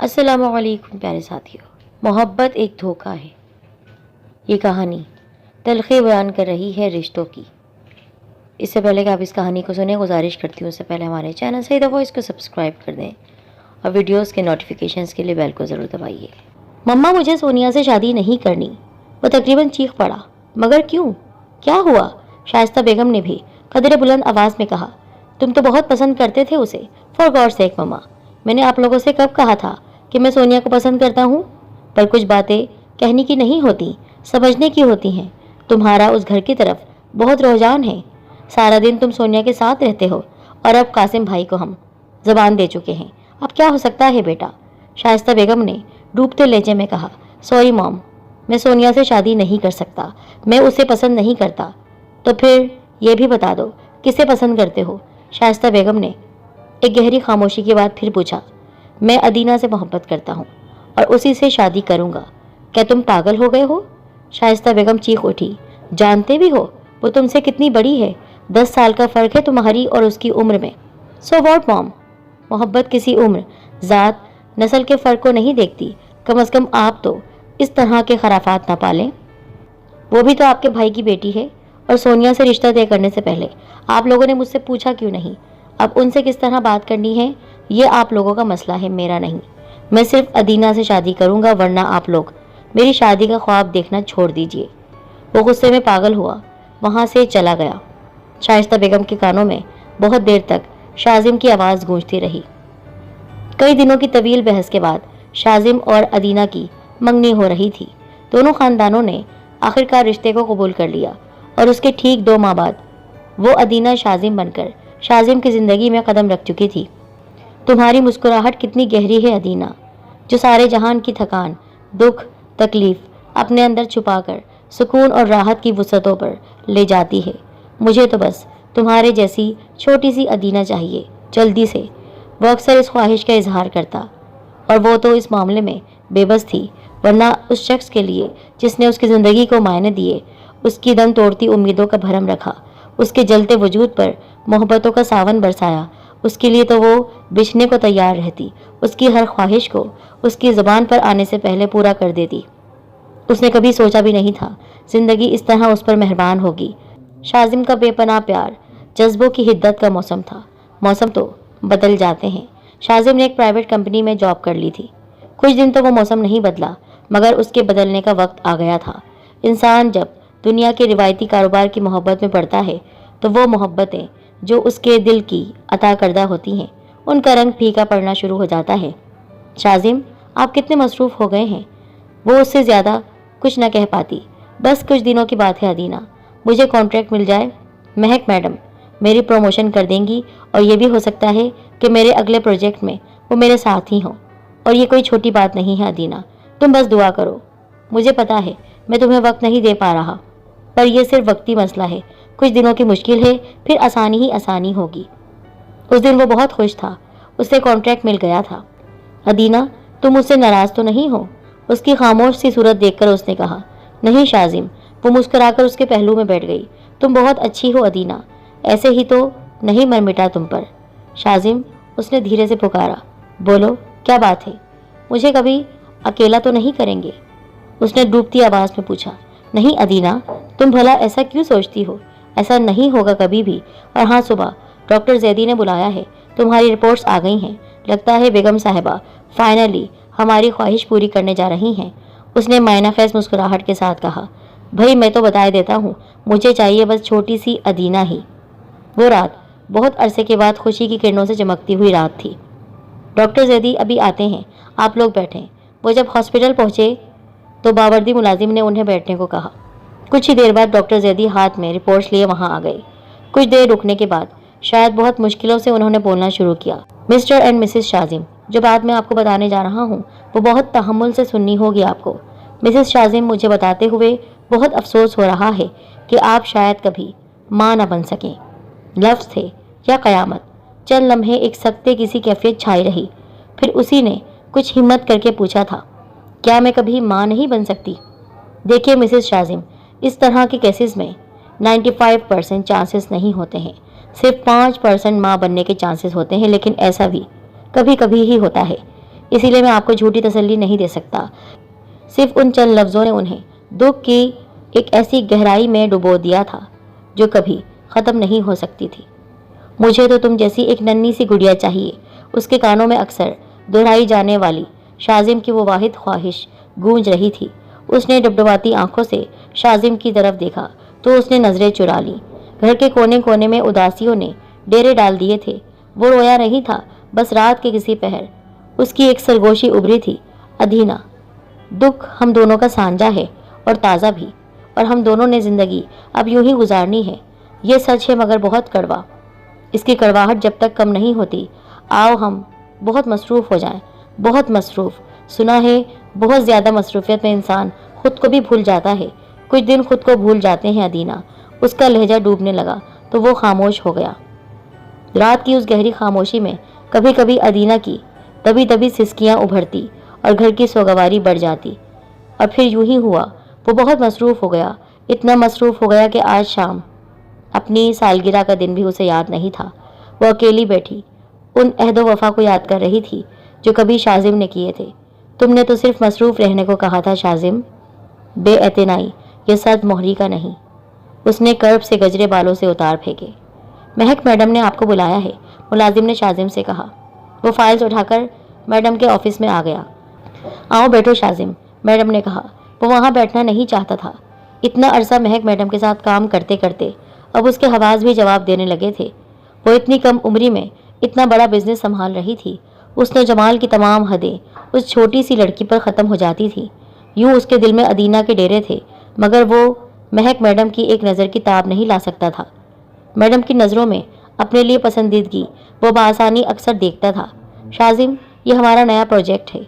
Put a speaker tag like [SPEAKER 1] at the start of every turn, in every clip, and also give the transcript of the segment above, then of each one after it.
[SPEAKER 1] السلام علیکم پیارے ساتھیوں. محبت ایک دھوکہ ہے. یہ کہانی تلخی بیان کر رہی ہے رشتوں کی. اس سے پہلے کہ آپ اس کہانی کو سنیں گزارش کرتی ہوں اس سے پہلے ہمارے چینل سعیدہ وائس کو سبسکرائب کر دیں اور ویڈیوز کے نوٹیفیکیشنز کے لیے بیل کو ضرور دبائیے. مما مجھے سونیا سے شادی نہیں کرنی. وہ تقریباً چیخ پڑا. مگر کیوں؟ کیا ہوا؟ شائستہ بیگم نے بھی قدرے بلند آواز میں کہا. تم تو بہت پسند کرتے تھے اسے. فار گاڈ سیک مما، میں نے آپ لوگوں سے کب کہا تھا کہ میں سونیا کو پسند کرتا ہوں؟ پر کچھ باتیں کہنے کی نہیں ہوتی، سمجھنے کی ہوتی ہیں. تمہارا اس گھر کی طرف بہت رجحان ہے. سارا دن تم سونیا کے ساتھ رہتے ہو اور اب قاسم بھائی کو ہم زبان دے چکے ہیں. اب کیا ہو سکتا ہے بیٹا؟ شائستہ بیگم نے ڈوبتے لہجے میں کہا. سوری مام، میں سونیا سے شادی نہیں کر سکتا. میں اسے پسند نہیں کرتا. تو پھر یہ بھی بتا دو کسے پسند کرتے ہو؟ شائستہ بیگم نے ایک گہری خاموشی کے بعد پھر پوچھا. میں ادینہ سے محبت کرتا ہوں اور اسی سے شادی کروں گا. کیا تم پاگل ہو گئے ہو؟ شائستہ بیگم چیخ اٹھی. جانتے بھی ہو وہ تم سے کتنی بڑی ہے؟ 10 سال کا فرق ہے تمہاری اور اس کی عمر میں. سو واٹ مام؟ محبت کسی عمر، ذات، نسل کے فرق کو نہیں دیکھتی. کم از کم آپ تو اس طرح کے خرافات نہ پالیں. وہ بھی تو آپ کے بھائی کی بیٹی ہے. اور سونیا سے رشتہ طے کرنے سے پہلے آپ لوگوں نے مجھ سے پوچھا کیوں نہیں؟ اب ان سے کس طرح بات کرنی ہے یہ آپ لوگوں کا مسئلہ ہے، میرا نہیں. میں صرف ادینہ سے شادی کروں گا، ورنہ آپ لوگ میری شادی کا خواب دیکھنا چھوڑ دیجیے. وہ غصے میں پاگل ہوا وہاں سے چلا گیا. شائستہ بیگم کے کانوں میں بہت دیر تک شازم کی آواز گونجتی رہی. کئی دنوں کی طویل بحث کے بعد شازم اور ادینہ کی منگنی ہو رہی تھی. دونوں خاندانوں نے آخرکار رشتے کو قبول کر لیا اور اس کے ٹھیک 2 ماہ بعد وہ ادینہ شازم بن کر شازم کی زندگی میں قدم رکھ چکی تھی. تمہاری مسکراہٹ کتنی گہری ہے ادینہ، جو سارے جہان کی تھکان، دکھ، تکلیف اپنے اندر چھپا کر سکون اور راحت کی وسعتوں پر لے جاتی ہے. مجھے تو بس تمہارے جیسی چھوٹی سی ادینہ چاہیے، جلدی سے. وہ اکثر اس خواہش کا اظہار کرتا اور وہ تو اس معاملے میں بے بس تھی، ورنہ اس شخص کے لیے جس نے اس کی زندگی کو معنی دیے، اس کی دم توڑتی امیدوں کا بھرم رکھا، اس کے جلتے وجود پر محبتوں کا ساون برسایا، اس کے لیے تو وہ بچھنے کو تیار رہتی، اس کی ہر خواہش کو اس کی زبان پر آنے سے پہلے پورا کر دیتی. اس نے کبھی سوچا بھی نہیں تھا زندگی اس طرح اس پر مہربان ہوگی. شازم کا بے پناہ پیار جذبوں کی حدت کا موسم تھا. موسم تو بدل جاتے ہیں. شازم نے ایک پرائیویٹ کمپنی میں جاب کر لی تھی. کچھ دن تو وہ موسم نہیں بدلا، مگر اس کے بدلنے کا وقت آ گیا تھا. انسان جب دنیا کے روایتی کاروبار کی محبت میں پڑتا ہے تو وہ محبتیں جو اس کے دل کی عطا کردہ ہوتی ہیں ان کا رنگ پھیکا پڑنا شروع ہو جاتا ہے. شازم، آپ کتنے مصروف ہو گئے ہیں؟ وہ اس سے زیادہ کچھ نہ کہہ پاتی. بس کچھ دنوں کی بات ہے ادینہ، مجھے کانٹریکٹ مل جائے. مہک میڈم میری پروموشن کر دیں گی اور یہ بھی ہو سکتا ہے کہ میرے اگلے پروجیکٹ میں وہ میرے ساتھ ہی ہوں. اور یہ کوئی چھوٹی بات نہیں ہے ادینہ، تم بس دعا کرو. مجھے پتا ہے میں تمہیں وقت نہیں دے پا رہا، پر یہ صرف وقتی مسئلہ ہے. کچھ دنوں کی مشکل ہے، پھر آسانی ہی آسانی ہوگی. اس دن وہ بہت خوش تھا، اسے کانٹریکٹ مل گیا تھا. ادینہ، تم مجھ سے ناراض تو نہیں ہو؟ اس کی خاموش سی صورت دیکھ کر اس نے کہا. نہیں شازم. وہ مسکرا کر اس کے پہلو میں بیٹھ گئی. تم بہت اچھی ہو ادینہ، ایسے ہی تو نہیں مر مٹا تم پر. شازم، اس نے دھیرے سے پکارا. بولو کیا بات ہے؟ مجھے کبھی اکیلا تو نہیں کریں گے؟ اس نے ڈوبتی آواز میں پوچھا. نہیں ادینہ، تم بھلا ایسا کیوں سوچتی ہو؟ ایسا نہیں ہوگا کبھی بھی. اور ہاں، صبح ڈاکٹر زیدی نے بلایا ہے، تمہاری رپورٹس آ گئی ہیں. لگتا ہے بیگم صاحبہ فائنلی ہماری خواہش پوری کرنے جا رہی ہیں. اس نے معنی خیز مسکراہٹ کے ساتھ کہا. بھائی میں تو بتا دیتا ہوں، مجھے چاہیے بس چھوٹی سی ادینہ ہی. وہ رات بہت عرصے کے بعد خوشی کی کرنوں سے چمکتی ہوئی رات تھی. ڈاکٹر زیدی ابھی آتے ہیں، آپ لوگ بیٹھیں. وہ جب ہاسپٹل پہنچے تو باوردی ملازم نے انہیں بیٹھنے کو کہا. کچھ ہی دیر بعد ڈاکٹر زیدی ہاتھ میں رپورٹس لیے وہاں آ گئے. کچھ دیر رکنے کے بعد شاید بہت مشکلوں سے انہوں نے بولنا شروع کیا. مسٹر اینڈ مسز شازم، جو بات میں آپ کو بتانے جا رہا ہوں وہ بہت تحمل سے سننی ہوگی آپ کو. مسز شازم، مجھے بتاتے ہوئے بہت افسوس ہو رہا ہے کہ آپ شاید کبھی ماں نہ بن سکیں. لفظ تھے یا قیامت. چند لمحے ایک سکتے کی سی کیفیت چھائی رہی. پھر اسی نے کچھ ہمت کر کے پوچھا تھا. کیا میں کبھی ماں نہیں بن سکتی؟ دیکھیے مسز شازم، اس طرح کے کیسز میں 95% چانسز نہیں ہوتے ہیں. صرف 5% ماں بننے کے چانسز ہوتے ہیں، لیکن ایسا بھی کبھی کبھی ہی ہوتا ہے. اسی لیے میں آپ کو جھوٹی تسلی نہیں دے سکتا۔ صرف ان چند لفظوں نے انہیں دکھ کی ایک ایسی گہرائی میں ڈبو دیا تھا جو کبھی ختم نہیں ہو سکتی تھی۔ مجھے تو تم جیسی ایک ننھی سی گڑیا چاہیے، اس کے کانوں میں اکثر دہرائی جانے والی شاذم کی وہ واحد خواہش گونج رہی تھی۔ اس نے ڈبڈباتی آنکھوں سے شاذم کی طرف دیکھا تو اس نے نظریں چرا لیں۔ گھر کے کونے کونے میں اداسیوں نے ڈیرے ڈال دیے تھے۔ وہ رویا نہیں تھا، بس رات کے کسی پہر اس کی ایک سرگوشی ابھری تھی۔ ادھینا، دکھ ہم دونوں کا سانجا ہے اور تازہ بھی، اور ہم دونوں نے زندگی اب یوں ہی گزارنی ہے۔ یہ سچ ہے مگر بہت کڑوا۔ اس کی کڑواہٹ جب تک کم نہیں ہوتی، آؤ ہم بہت مصروف ہو جائیں، بہت مصروف۔ سنا ہے بہت زیادہ مصروفیت میں انسان خود کو بھی بھول جاتا ہے۔ کچھ دن خود کو بھول جاتے ہیں ادینا۔ اس کا لہجہ ڈوبنے لگا تو وہ خاموش ہو گیا۔ رات کی اس گہری خاموشی میں کبھی کبھی ادینا کی دبی دبی سسکیاں ابھرتی اور گھر کی سوگواری بڑھ جاتی۔ اور پھر یوں ہی ہوا، وہ بہت مصروف ہو گیا، اتنا مصروف ہو گیا کہ آج شام اپنی سالگرہ کا دن بھی اسے یاد نہیں تھا۔ وہ اکیلی بیٹھی ان عہد و وفا کو یاد کر رہی تھی جو کبھی شاذم نے کیے تھے۔ تم نے تو صرف مصروف رہنے کو کہا تھا شاذم۔ بے اعتنائی، یہ صد مہری کا نہیں۔ اس نے کرب سے گجرے بالوں سے اتار پھینکے۔ مہک میڈم نے آپ کو بلایا ہے، ملازم نے شاذم سے کہا۔ وہ فائلز اٹھا کر میڈم کے آفس میں آ گیا۔ آؤ بیٹھو شاذم، میڈم نے کہا۔ وہ وہاں بیٹھنا نہیں چاہتا تھا۔ اتنا عرصہ مہک میڈم کے ساتھ کام کرتے کرتے اب اس کے حواس بھی جواب دینے لگے تھے۔ وہ اتنی کم عمری میں اتنا بڑا بزنس سنبھال رہی تھی۔ اس نے جمال کی تمام حدیں اس چھوٹی سی لڑکی پر ختم ہو جاتی تھی۔ یوں اس کے دل میں ادینا کے ڈیرے تھے، مگر وہ مہک میڈم کی ایک نظر کی تاب نہیں لا سکتا تھا۔ میڈم کی نظروں میں اپنے لیے پسندیدگی وہ بآسانی اکثر دیکھتا تھا۔ شاذم، یہ ہمارا نیا پروجیکٹ ہے،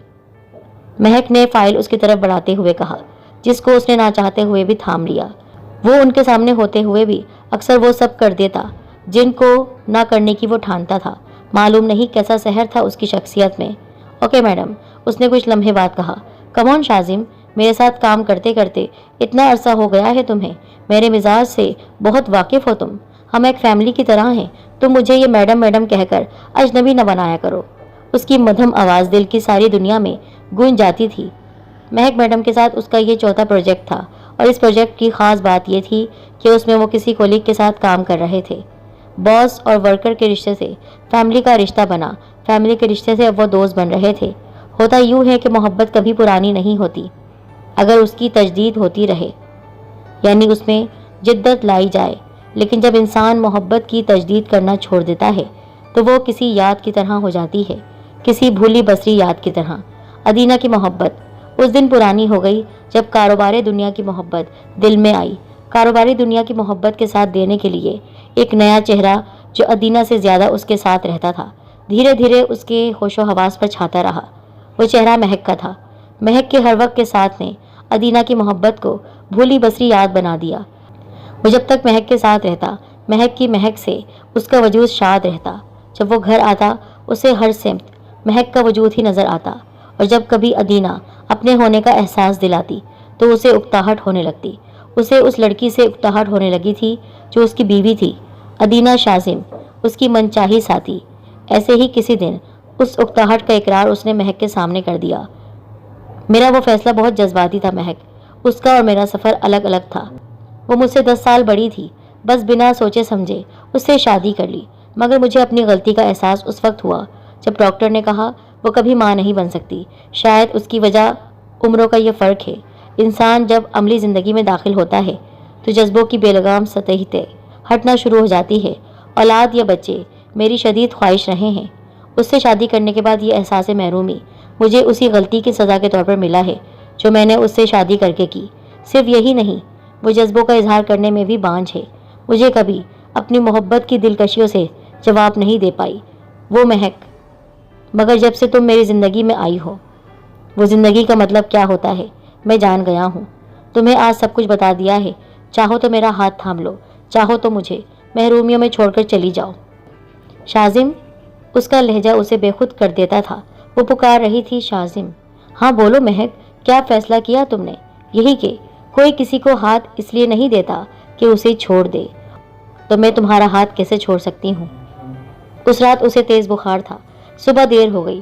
[SPEAKER 1] مہک نے فائل اس کی طرف بڑھاتے ہوئے کہا، جس کو اس نے نہ چاہتے ہوئے بھی تھام لیا۔ وہ ان کے سامنے ہوتے ہوئے بھی اکثر وہ سب کر دیتا جن کو نہ کرنے کی وہ ٹھانتا تھا۔ معلوم نہیں کیسا سحر تھا اس کی شخصیت میں۔ اوکے میڈم، اس نے کچھ لمحے بعد کہا۔ کم آن شاذم، میرے ساتھ کام کرتے کرتے اتنا عرصہ ہو گیا ہے تمہیں، میرے مزاج سے بہت واقف ہو تم۔ ہم ایک فیملی کی طرح ہیں، تم مجھے یہ میڈم میڈم کہہ کر اجنبی نہ بنایا کرو۔ اس کی مدھم آواز دل کی ساری دنیا میں گونج جاتی تھی۔ مہک میڈم کے ساتھ اس کا یہ چوتھا پروجیکٹ تھا، اور اس پروجیکٹ کی خاص بات یہ تھی کہ اس میں وہ کسی کولیگ کے ساتھ کام کر رہے تھے۔ باس اور ورکر کے رشتے سے فیملی کا رشتہ بنا، فیملی کے رشتے سے اب وہ دوست بن رہے تھے۔ ہوتا یوں ہے کہ محبت کبھی پرانی نہیں ہوتی اگر اس کی تجدید ہوتی رہے، یعنی اس میں جدت لائی جائے۔ لیکن جب انسان محبت کی تجدید کرنا چھوڑ دیتا ہے تو وہ کسی یاد کی طرح ہو جاتی ہے، کسی بھولی بسری یاد کی طرح۔ ادینا کی محبت اس دن پرانی ہو گئی جب کاروباری دنیا کی محبت دل میں آئی۔ کاروباری دنیا کی محبت کے ساتھ دینے کے لیے ایک نیا چہرہ جو ادینا سے زیادہ اس کے ساتھ رہتا تھا، دھیرے دھیرے اس کے ہوش و حواس پر چھاتا رہا۔ وہ چہرہ مہک کا تھا۔ مہک کے ہر وقت کے ساتھ نے ادینا کی محبت کو بھولی بسری یاد بنا دیا۔ وہ جب تک مہک کے ساتھ رہتا، مہک کی مہک سے اس کا وجود شاد رہتا۔ جب وہ گھر آتا، اسے ہر سمت مہک کا وجود ہی نظر آتا، اور جب کبھی ادینا اپنے ہونے کا احساس دلاتی تو اسے اکتاہٹ ہونے لگتی۔ اسے اس لڑکی سے اکتاہٹ ہونے لگی تھی جو اس کی بیوی تھی، ادینا شاذم، اس کی منچاہی ساتھی۔ ایسے ہی کسی دن اس اکتاہٹ کا اقرار اس نے مہک کے سامنے کر دیا۔ میرا وہ فیصلہ بہت جذباتی تھا مہک، اس کا اور میرا سفر الگ الگ تھا۔ وہ مجھ سے 10 سال بڑی تھی، بس بنا سوچے سمجھے اس سے شادی کر لی۔ مگر مجھے اپنی غلطی کا احساس اس وقت ہوا جب ڈاکٹر نے کہا وہ کبھی ماں نہیں بن سکتی۔ شاید اس کی وجہ عمروں کا یہ فرق ہے۔ انسان جب عملی زندگی میں داخل ہوتا ہے تو جذبوں کی بے لگام سطحیتیں ہٹنا شروع ہو جاتی ہے۔ اولاد یا بچے میری شدید خواہش رہے ہیں۔ اس سے شادی کرنے کے بعد یہ احساس محرومی مجھے اسی غلطی کی سزا کے طور پر ملا ہے جو میں نے اس سے شادی کر کے کی۔ صرف یہی نہیں، وہ جذبوں کا اظہار کرنے میں بھی بانجھ ہے۔ مجھے کبھی اپنی محبت کی دلکشیوں سے جواب نہیں دے پائی وہ مہک، مگر جب سے تم میری زندگی میں آئی ہو، وہ زندگی کا مطلب کیا ہوتا ہے میں جان گیا ہوں۔ تمہیں آج سب کچھ بتا دیا ہے۔ چاہو تو میرا ہاتھ تھام لو، چاہو تو مجھے محرومیوں میں چھوڑ کر چلی جاؤ۔ شاذم، اس کا لہجہ اسے بے خود کر دیتا تھا۔ وہ پکار رہی تھی، شاذم۔ ہاں بولو مہک، کیا فیصلہ کیا تم نے؟ یہی کہ کوئی کسی کو ہاتھ اس لیے نہیں دیتا کہ اسے چھوڑ دے، تو میں تمہارا ہاتھ کیسے چھوڑ سکتی ہوں؟ اس رات اسے تیز بخار تھا۔ صبح دیر ہو گئی۔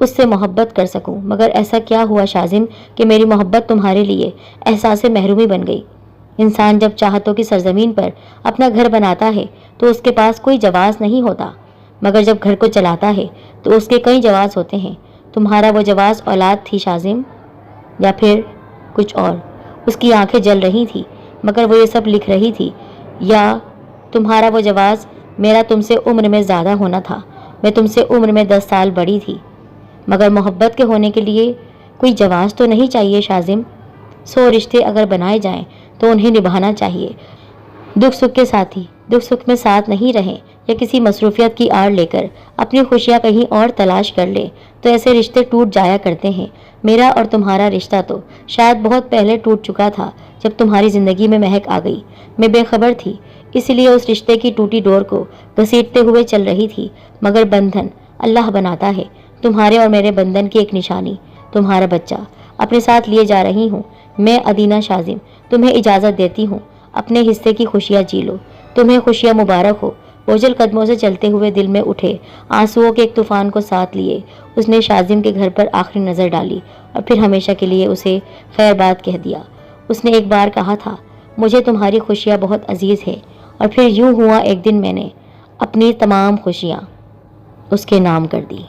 [SPEAKER 1] اس سے محبت کر سکوں، مگر ایسا کیا ہوا شازم کہ میری محبت تمہارے لیے احساس محرومی بن گئی۔ انسان جب چاہتوں کی سرزمین پر اپنا گھر بناتا ہے تو اس کے پاس کوئی جواز نہیں ہوتا، مگر جب گھر کو چلاتا ہے تو اس کے کئی جواز ہوتے ہیں۔ تمہارا وہ جواز اولاد تھی شازم، یا پھر کچھ اور؟ اس کی آنکھیں جل رہی تھی، مگر وہ یہ سب لکھ رہی تھی۔ یا تمہارا وہ جواز میرا تم سے عمر میں زیادہ ہونا تھا، میں تم سے عمر میں 10 سال بڑی تھی، مگر محبت کے ہونے کے لیے کوئی جواز تو نہیں چاہیے شازم۔ 100 رشتے اگر بنائے جائیں تو انہیں نبھانا چاہیے۔ دکھ سکھ کے ساتھی دکھ سکھ میں ساتھ نہیں رہیں یا کسی مصروفیت کی آڑ لے کر اپنی خوشیاں کہیں اور تلاش کر لے تو ایسے رشتے ٹوٹ جایا کرتے ہیں۔ میرا اور تمہارا رشتہ تو شاید بہت پہلے ٹوٹ چکا تھا جب تمہاری زندگی میں مہک آ گئی۔ میں بے خبر تھی، اس لیے اس رشتے کی ٹوٹی ڈور کو گھسیٹتے ہوئے چل رہی تھی، مگر بندھن اللہ بناتا ہے۔ تمہارے اور میرے بندھن کی ایک نشانی تمہارا بچہ اپنے ساتھ لیے جا رہی ہوں۔ میں ادینہ شازم تمہیں اجازت دیتی ہوں، اپنے حصے کی خوشیاں جی لو۔ تمہیں خوشیاں مبارک ہو۔ بوجھل قدموں سے چلتے ہوئے دل میں اٹھے آنسوؤں کے ایک طوفان کو ساتھ لیے اس نے شازم کے گھر پر آخری نظر ڈالی اور پھر ہمیشہ کے لیے اسے خیر بات کہہ دیا۔ اس نے ایک بار کہا تھا، مجھے تمہاری خوشیاں بہت عزیز ہے، اور پھر یوں ہوا ایک دن میں نے اپنی تمام خوشیاں اس کے نام کر دی۔